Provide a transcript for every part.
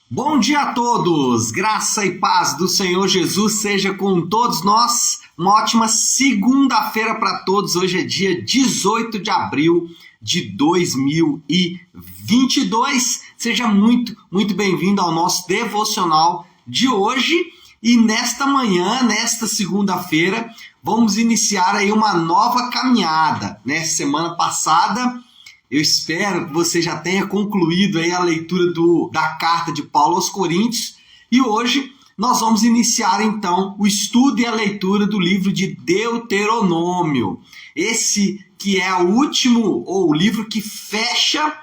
Bom dia a todos! Graça e paz do Senhor Jesus seja com todos nós. Uma ótima segunda-feira para todos. Hoje é dia 18 de abril de 2022. Seja muito bem-vindo ao nosso devocional de hoje. E nesta manhã, nesta segunda-feira, vamos iniciar aí uma nova caminhada. Semana passada, eu espero que você já tenha concluído aí a leitura da carta de Paulo aos Coríntios. E hoje nós vamos iniciar então o estudo e a leitura do livro de Deuteronômio. Esse que é o último, ou o livro que fecha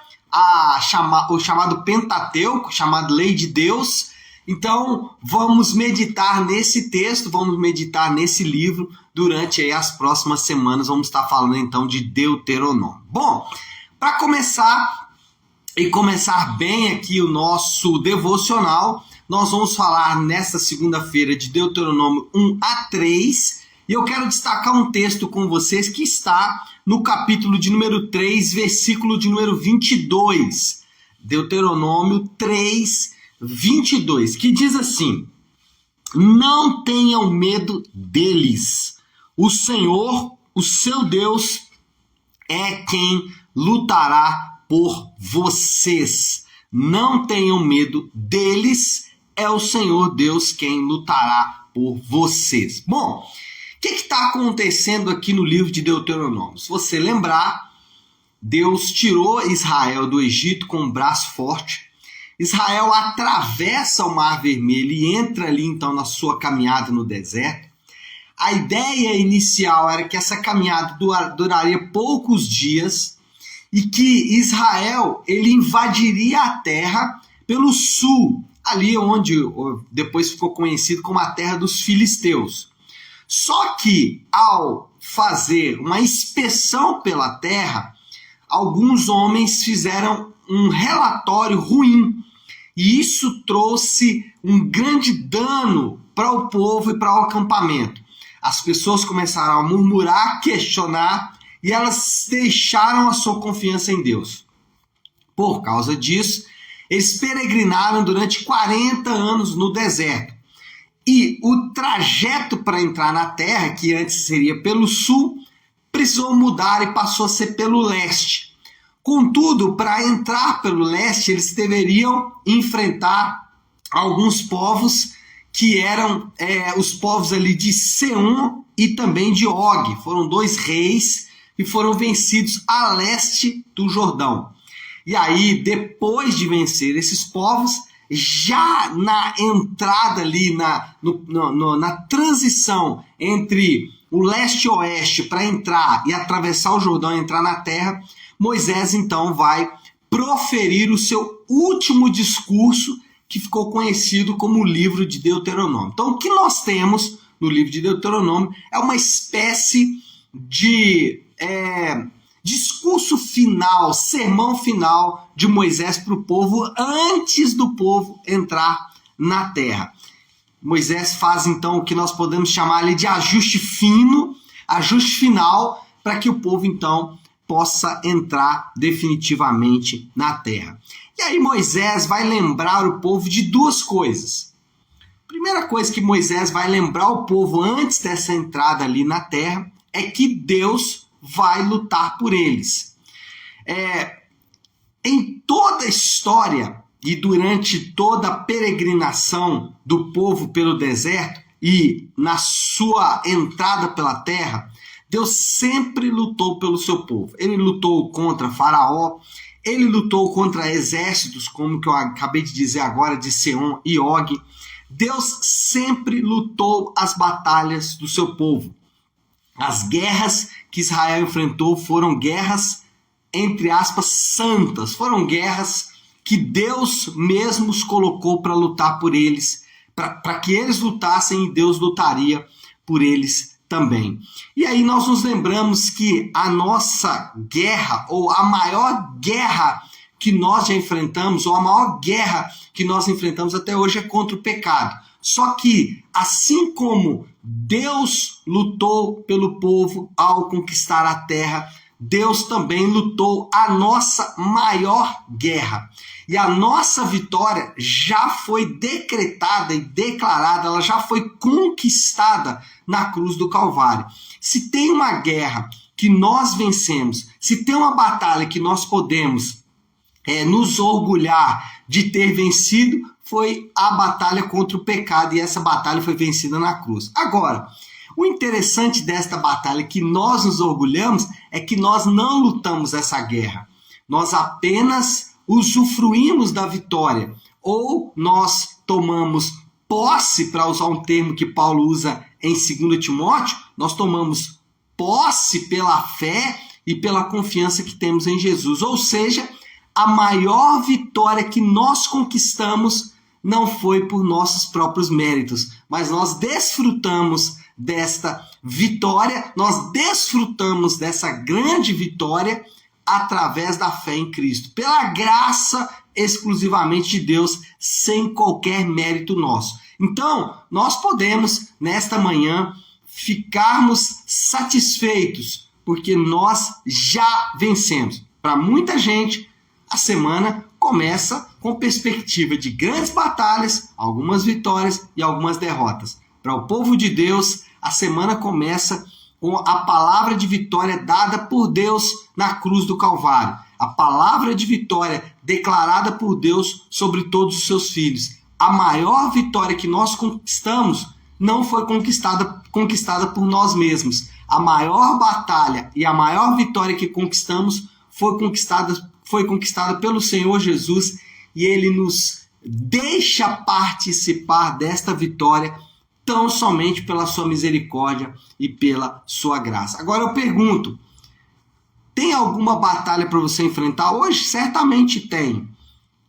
o chamado Pentateuco, chamado Lei de Deus. Então vamos meditar nesse texto, vamos meditar nesse livro durante aí as próximas semanas. Vamos estar falando então de Deuteronômio. Bom, para começar bem aqui o nosso devocional, nós vamos falar nesta segunda-feira de Deuteronômio 1 a 3, e eu quero destacar um texto com vocês que está no capítulo de número 3, versículo de número 22. Deuteronômio 3, 22, que diz assim: não tenham medo deles, o Senhor, o seu Deus, é quem lutará por vocês. Não tenham medo deles, é o Senhor Deus quem lutará por vocês. Bom, o que está acontecendo aqui no livro de Deuteronômio? Se você lembrar, Deus tirou Israel do Egito com um braço forte. Israel atravessa o Mar Vermelho e entra ali então na sua caminhada no deserto. A ideia inicial era que essa caminhada duraria poucos dias e que Israel ele invadiria a terra pelo sul, ali onde depois ficou conhecido como a terra dos filisteus. Só que ao fazer uma inspeção pela terra, alguns homens fizeram um relatório ruim, e isso trouxe um grande dano para o povo e para o acampamento. As pessoas começaram a murmurar, questionar, e elas deixaram a sua confiança em Deus. Por causa disso, eles peregrinaram durante 40 anos no deserto. E o trajeto para entrar na terra, que antes seria pelo sul, precisou mudar e passou a ser pelo leste. Contudo, para entrar pelo leste, eles deveriam enfrentar alguns povos que eram os povos ali de Seom e também de Og. Foram dois reis que foram vencidos a leste do Jordão. E aí, depois de vencer esses povos, já na entrada ali, na transição entre o leste e o oeste para entrar e atravessar o Jordão e entrar na terra, Moisés então vai proferir o seu último discurso, que ficou conhecido como o livro de Deuteronômio. Então, o que nós temos no livro de Deuteronômio é uma espécie de discurso final, sermão final de Moisés para o povo antes do povo entrar na terra. Moisés faz então o que nós podemos chamar ali de ajuste fino, ajuste final, para que o povo então possa entrar definitivamente na terra. E aí Moisés vai lembrar o povo de duas coisas. A primeira coisa que Moisés vai lembrar o povo antes dessa entrada ali na terra é que Deus vai lutar por eles. Em toda a história e durante toda a peregrinação do povo pelo deserto e na sua entrada pela terra, Deus sempre lutou pelo seu povo. Ele lutou contra Faraó, ele lutou contra exércitos, como que eu acabei de dizer agora, de Seom e Og. Deus sempre lutou as batalhas do seu povo. As guerras que Israel enfrentou foram guerras, entre aspas, santas. Foram guerras que Deus mesmo os colocou para lutar por eles, para que eles lutassem, e Deus lutaria por eles também. E aí nós nos lembramos que a nossa guerra, ou a maior guerra que nós já enfrentamos, ou a maior guerra que nós enfrentamos até hoje é contra o pecado. Só que, assim como Deus lutou pelo povo ao conquistar a terra, Deus também lutou a nossa maior guerra. E a nossa vitória já foi decretada e declarada, ela já foi conquistada na cruz do Calvário. Se tem uma guerra que nós vencemos, se tem uma batalha que nós podemos nos orgulhar de ter vencido, foi a batalha contra o pecado, e essa batalha foi vencida na cruz. Agora, o interessante desta batalha que nós nos orgulhamos é que nós não lutamos essa guerra. Nós apenas usufruímos da vitória. Ou nós tomamos posse, para usar um termo que Paulo usa em 2 Timóteo, nós tomamos posse pela fé e pela confiança que temos em Jesus. Ou seja, a maior vitória que nós conquistamos não foi por nossos próprios méritos, mas nós desfrutamos desta vitória, nós desfrutamos dessa grande vitória através da fé em Cristo, pela graça exclusivamente de Deus, sem qualquer mérito nosso. Então, nós podemos, nesta manhã, ficarmos satisfeitos, porque nós já vencemos. Para muita gente, a semana começa com perspectiva de grandes batalhas, algumas vitórias e algumas derrotas. Para o povo de Deus, a semana começa com a palavra de vitória dada por Deus na cruz do Calvário. A palavra de vitória declarada por Deus sobre todos os seus filhos. A maior vitória que nós conquistamos não foi conquistada por nós mesmos. A maior batalha e a maior vitória que conquistamos foi conquistada pelo Senhor Jesus, e Ele nos deixa participar desta vitória tão somente pela sua misericórdia e pela sua graça. Agora eu pergunto, tem alguma batalha para você enfrentar hoje? Certamente tem.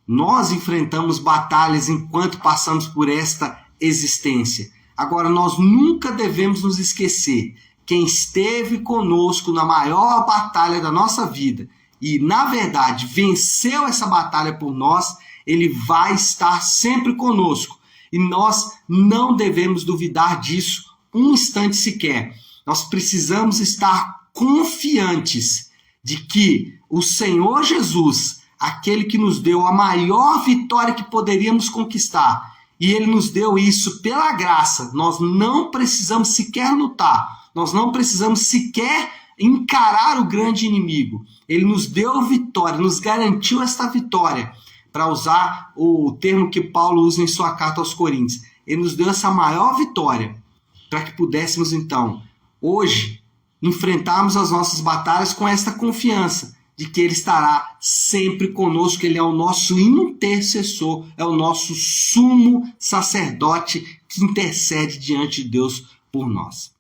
Nós enfrentamos batalhas enquanto passamos por esta existência. Agora, nós nunca devemos nos esquecer: quem esteve conosco na maior batalha da nossa vida e, na verdade, venceu essa batalha por nós, ele vai estar sempre conosco. E nós não devemos duvidar disso um instante sequer. Nós precisamos estar confiantes de que o Senhor Jesus, aquele que nos deu a maior vitória que poderíamos conquistar, e Ele nos deu isso pela graça, nós não precisamos sequer lutar, nós não precisamos sequer encarar o grande inimigo. Ele nos deu vitória, nos garantiu esta vitória, para usar o termo que Paulo usa em sua carta aos Coríntios. Ele nos deu essa maior vitória para que pudéssemos, então, hoje, enfrentarmos as nossas batalhas com esta confiança de que Ele estará sempre conosco. Ele é o nosso intercessor, é o nosso sumo sacerdote que intercede diante de Deus por nós.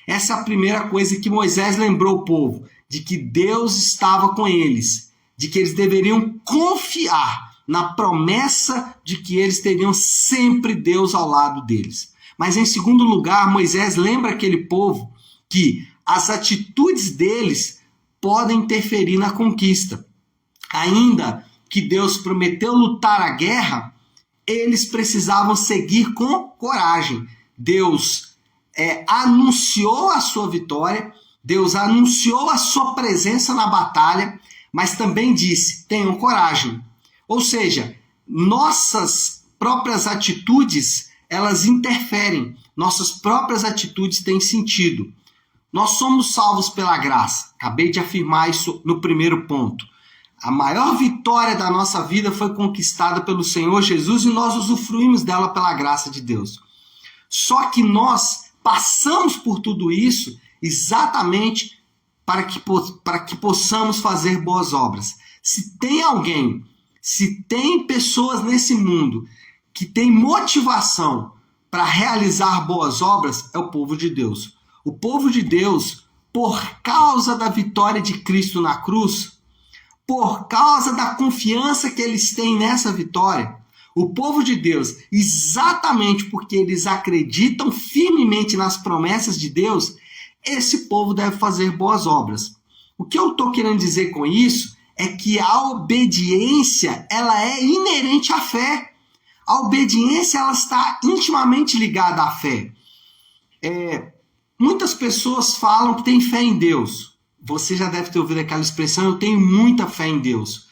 Essa é a primeira coisa que Moisés lembrou o povo, de que Deus estava com eles, de que eles deveriam confiar na promessa de que eles teriam sempre Deus ao lado deles. Mas, em segundo lugar, Moisés lembra aquele povo que as atitudes deles podem interferir na conquista. Ainda que Deus prometeu lutar a guerra, eles precisavam seguir com coragem. Deus anunciou a sua vitória, Deus anunciou a sua presença na batalha, mas também disse: tenham coragem. Ou seja, nossas próprias atitudes, elas interferem, nossas próprias atitudes têm sentido. Nós somos salvos pela graça, acabei de afirmar isso no primeiro ponto. A maior vitória da nossa vida foi conquistada pelo Senhor Jesus e nós usufruímos dela pela graça de Deus. Só que nós passamos por tudo isso exatamente para que possamos fazer boas obras. Se tem alguém, se tem pessoas nesse mundo que tem motivação para realizar boas obras, é o povo de Deus. O povo de Deus, por causa da vitória de Cristo na cruz, por causa da confiança que eles têm nessa vitória, o povo de Deus, exatamente porque eles acreditam firmemente nas promessas de Deus, esse povo deve fazer boas obras. O que eu estou querendo dizer com isso é que a obediência, ela é inerente à fé. A obediência, ela está intimamente ligada à fé. Muitas pessoas falam que têm fé em Deus. você já deve ter ouvido aquela expressão, eu tenho muita fé em Deus.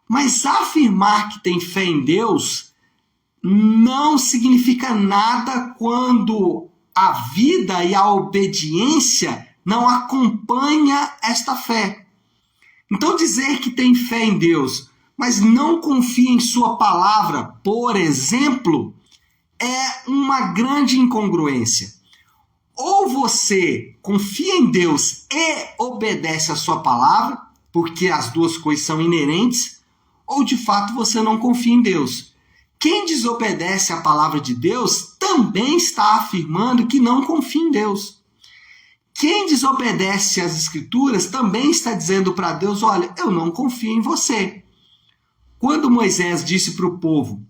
Mas afirmar que tem fé em Deus não significa nada quando a vida e a obediência não acompanham esta fé. Então dizer que tem fé em Deus, mas não confia em sua palavra, por exemplo, é uma grande incongruência. Ou você confia em Deus e obedece a sua palavra, porque as duas coisas são inerentes, ou de fato você não confia em Deus. Quem desobedece à palavra de Deus também está afirmando que não confia em Deus. Quem desobedece às Escrituras também está dizendo para Deus, olha, eu não confio em você. Quando Moisés disse para o povo,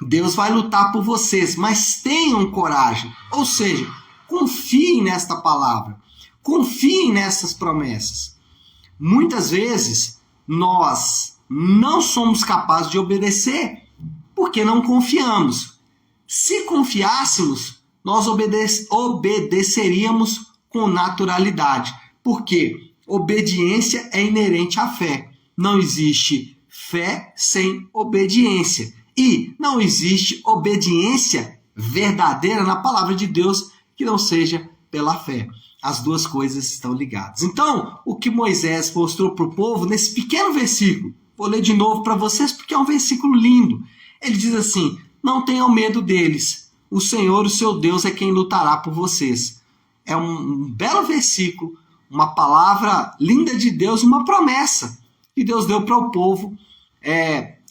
Deus vai lutar por vocês, mas tenham coragem. Ou seja, confiem nesta palavra, confiem nessas promessas. Muitas vezes nós não somos capazes de obedecer porque não confiamos. Se confiássemos, nós obedeceríamos com naturalidade, porque obediência é inerente à fé. Não existe fé sem obediência. E não existe obediência verdadeira na palavra de Deus que não seja pela fé. As duas coisas estão ligadas. Então, o que Moisés mostrou para o povo nesse pequeno versículo, vou ler de novo para vocês porque é um versículo lindo. Ele diz assim, não tenham medo deles, o Senhor, o seu Deus, é quem lutará por vocês. É um belo versículo, uma palavra linda de Deus, uma promessa que Deus deu para o povo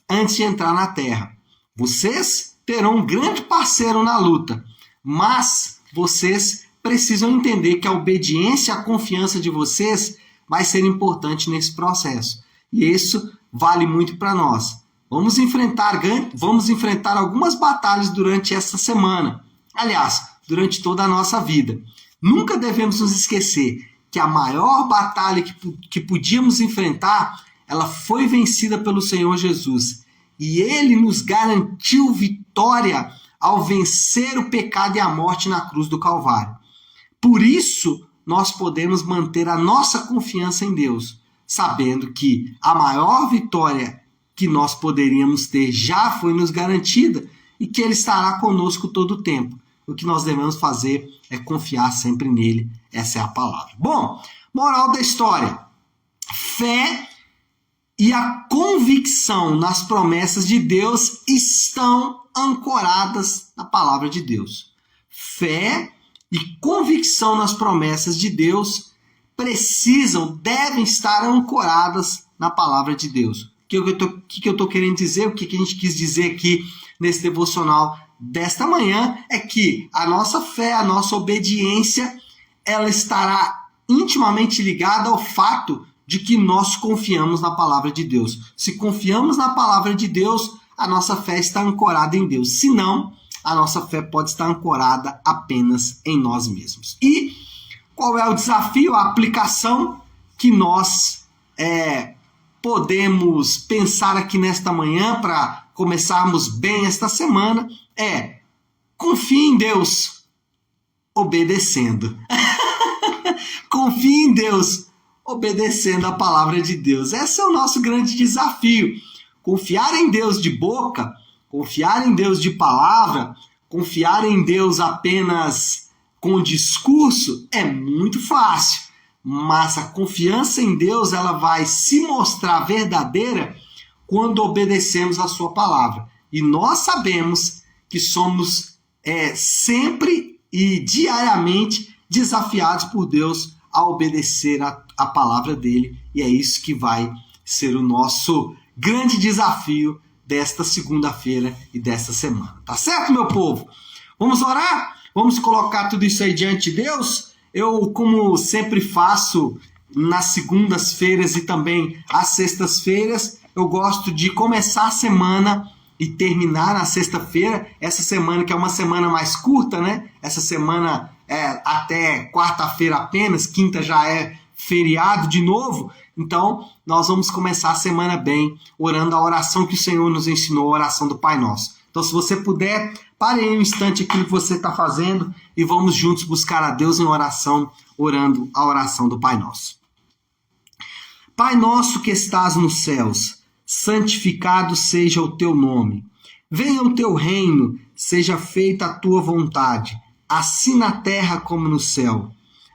antes de entrar na terra. Vocês terão um grande parceiro na luta, mas vocês precisam entender que a obediência e a confiança de vocês vai ser importante nesse processo. E isso vale muito para nós. Vamos enfrentar algumas batalhas durante essa semana. Aliás, durante toda a nossa vida. Nunca devemos nos esquecer que a maior batalha que podíamos enfrentar, ela foi vencida pelo Senhor Jesus. E Ele nos garantiu vitória ao vencer o pecado e a morte na cruz do Calvário. Por isso, nós podemos manter a nossa confiança em Deus, sabendo que a maior vitória que nós poderíamos ter já foi nos garantida e que Ele estará conosco todo o tempo. O que nós devemos fazer é confiar sempre nele. Essa é a palavra. Bom, moral da história. Fé e a convicção nas promessas de Deus estão ancoradas na palavra de Deus. Fé e convicção nas promessas de Deus devem estar ancoradas na palavra de Deus. O que eu estou querendo dizer, o que a gente quis dizer aqui nesse devocional desta manhã é que a nossa fé, a nossa obediência, ela estará intimamente ligada ao fato de que nós confiamos na palavra de Deus. Se confiamos na palavra de Deus, a nossa fé está ancorada em Deus. Se não, a nossa fé pode estar ancorada apenas em nós mesmos. E qual é o desafio, a aplicação que nós podemos pensar aqui nesta manhã para começarmos bem esta semana confie em Deus obedecendo. Confie em Deus obedecendo a palavra de Deus. Esse é o nosso grande desafio. Confiar em Deus de boca, confiar em Deus de palavra, confiar em Deus apenas com discurso é muito fácil. Mas a confiança em Deus ela vai se mostrar verdadeira quando obedecemos a sua palavra. E nós sabemos que somos sempre e diariamente desafiados por Deus a obedecer a palavra dele. E é isso que vai ser o nosso grande desafio desta segunda-feira e desta semana. Tá certo, meu povo? Vamos orar? Vamos colocar tudo isso aí diante de Deus? Eu, como sempre faço nas segundas-feiras e também às sextas-feiras, eu gosto de começar a semana e terminar na sexta-feira. Essa semana que é uma semana mais curta, né? Essa semana é até quarta-feira apenas, quinta já é feriado de novo. Então, nós vamos começar a semana bem, orando a oração que o Senhor nos ensinou, a oração do Pai Nosso. Então, se você puder, pare aí um instante aquilo que você está fazendo e vamos juntos buscar a Deus em oração, orando a oração do Pai Nosso. Pai nosso que estás nos céus, santificado seja o teu nome. Venha o teu reino, seja feita a tua vontade, assim na terra como no céu.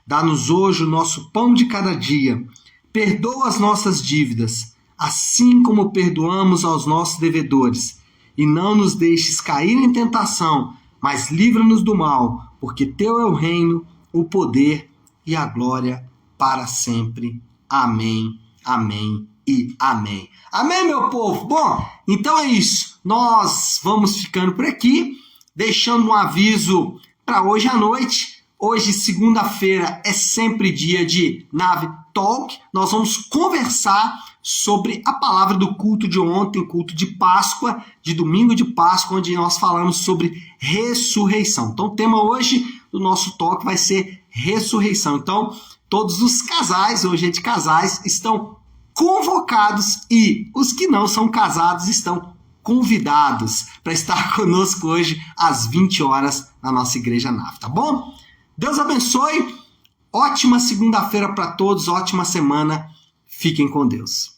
Dá-nos hoje o nosso pão de cada dia. Perdoa as nossas dívidas, assim como perdoamos aos nossos devedores. E não nos deixes cair em tentação, mas livra-nos do mal, porque teu é o reino, o poder e a glória para sempre. Amém, amém e amém. Amém, meu povo? Bom, então é isso. Nós vamos ficando por aqui, deixando um aviso para hoje à noite. Hoje, segunda-feira, é sempre dia de Nave Talk. Nós vamos conversar sobre a palavra do culto de ontem, culto de Páscoa, de domingo de Páscoa, onde nós falamos sobre ressurreição. Então, o tema hoje do nosso talk vai ser ressurreição. Então, todos os casais, hoje é de casais, estão convocados e os que não são casados estão convidados para estar conosco hoje às 20 horas na nossa Igreja Nave, tá bom? Deus abençoe, ótima segunda-feira para todos, ótima semana, fiquem com Deus.